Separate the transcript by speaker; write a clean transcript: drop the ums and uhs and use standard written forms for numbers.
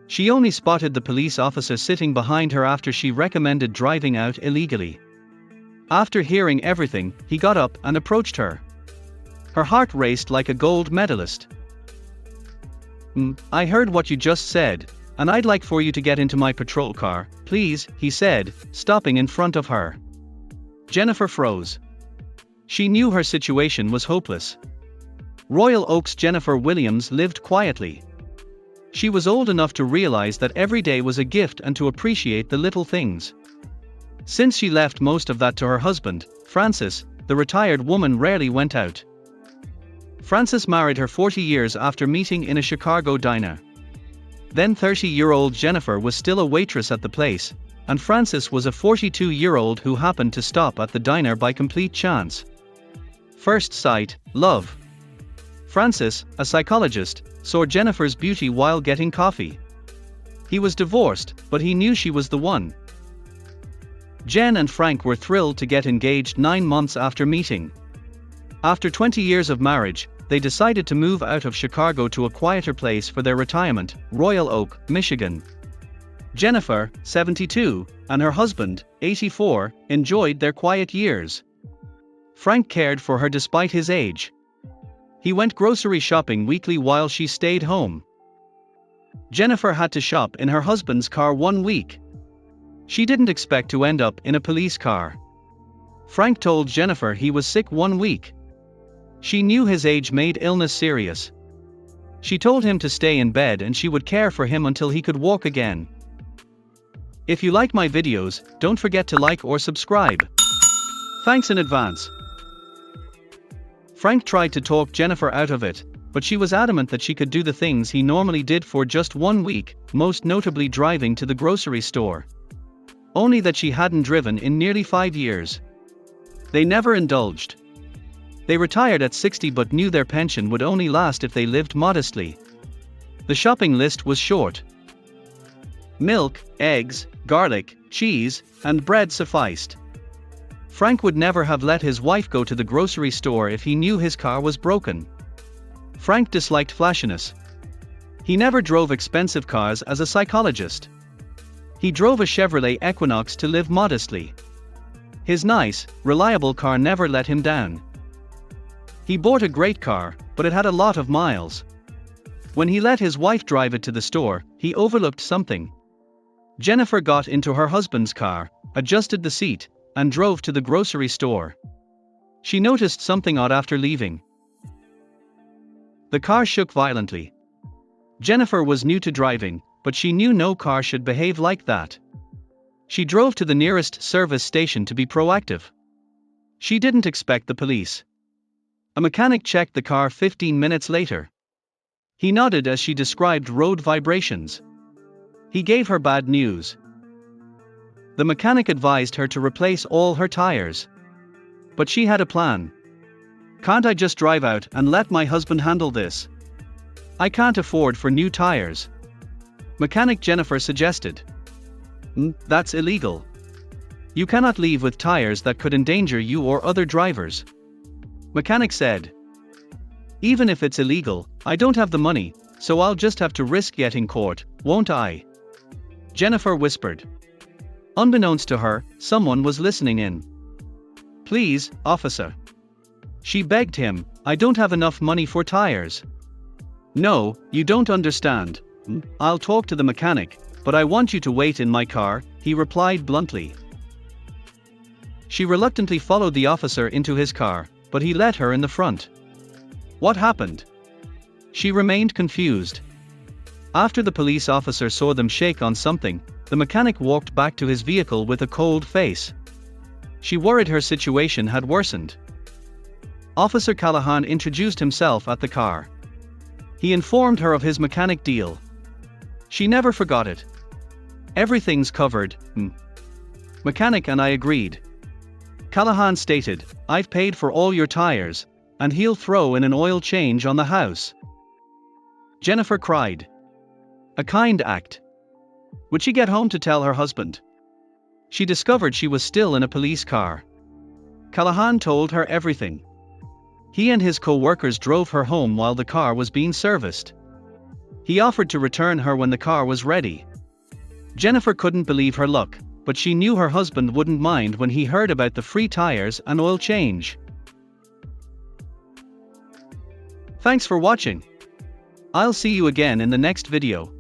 Speaker 1: She only spotted the police officer sitting behind her after she recommended driving out illegally. After hearing everything, he got up and approached her. Her heart raced like a gold medalist. "I heard what you just said, and I'd like for you to get into my patrol car, please," he said, stopping in front of her. Jennifer froze. She knew her situation was hopeless. Royal Oak's Jennifer Williams lived quietly. She was old enough to realize that every day was a gift and to appreciate the little things. Since she left most of that to her husband, Francis, the retired woman rarely went out. Francis married her 40 years after meeting in a Chicago diner. Then 30-year-old Jennifer was still a waitress at the place, and Francis was a 42-year-old who happened to stop at the diner by complete chance. First sight, love. Francis, a psychologist, saw Jennifer's beauty while getting coffee. He was divorced, but he knew she was the one. Jen and Frank were thrilled to get engaged 9 months after meeting. After 20 years of marriage, they decided to move out of Chicago to a quieter place for their retirement, Royal Oak, Michigan. Jennifer, 72, and her husband, 84, enjoyed their quiet years. Frank cared for her despite his age. He went grocery shopping weekly while she stayed home. Jennifer had to shop in her husband's car 1 week. She didn't expect to end up in a police car. Frank told Jennifer he was sick 1 week. She knew his age made illness serious. She told him to stay in bed and she would care for him until he could walk again. If you like my videos, don't forget to like or subscribe. Thanks in advance. Frank tried to talk Jennifer out of it, but she was adamant that she could do the things he normally did for just 1 week, most notably driving to the grocery store. Only that she hadn't driven in nearly 5 years. They never indulged. They retired at 60 but knew their pension would only last if they lived modestly. The shopping list was short. Milk, eggs, garlic, cheese, and bread sufficed. Frank would never have let his wife go to the grocery store if he knew his car was broken. Frank disliked flashiness. He never drove expensive cars as a psychologist. He drove a Chevrolet Equinox to live modestly. His nice, reliable car never let him down. He bought a great car, but it had a lot of miles. When he let his wife drive it to the store, he overlooked something. Jennifer got into her husband's car, adjusted the seat, and drove to the grocery store. She noticed something odd after leaving. The car shook violently. Jennifer was new to driving, but she knew no car should behave like that. She drove to the nearest service station to be proactive. She didn't expect the police. A mechanic checked the car 15 minutes later. He nodded as she described road vibrations. He gave her bad news. The mechanic advised her to replace all her tires. But she had a plan. "Can't I just drive out and let my husband handle this? I can't afford for new tires." Mechanic Jennifer suggested. That's illegal. You cannot leave with tires that could endanger you or other drivers." Mechanic said. "Even if it's illegal, I don't have the money, so I'll just have to risk getting caught, won't I?" Jennifer whispered. Unbeknownst to her, someone was listening in. "Please, officer." She begged him, "I don't have enough money for tires." "No, you don't understand. I'll talk to the mechanic, but I want you to wait in my car," he replied bluntly. She reluctantly followed the officer into his car, but he let her in the front. What happened? She remained confused. After the police officer saw them shake on something, the mechanic walked back to his vehicle with a cold face. She worried her situation had worsened. Officer Callahan introduced himself at the car. He informed her of his mechanic deal. She never forgot it. "Everything's covered." Mechanic and I agreed. Callahan stated, "I've paid for all your tires, and he'll throw in an oil change on the house." Jennifer cried. A kind act. Would she get home to tell her husband? She discovered she was still in a police car. Callahan told her everything. He and his co-workers drove her home while the car was being serviced. He offered to return her when the car was ready. Jennifer couldn't believe her luck, but she knew her husband wouldn't mind when he heard about the free tires and oil change. Thanks for watching. I'll see you again in the next video.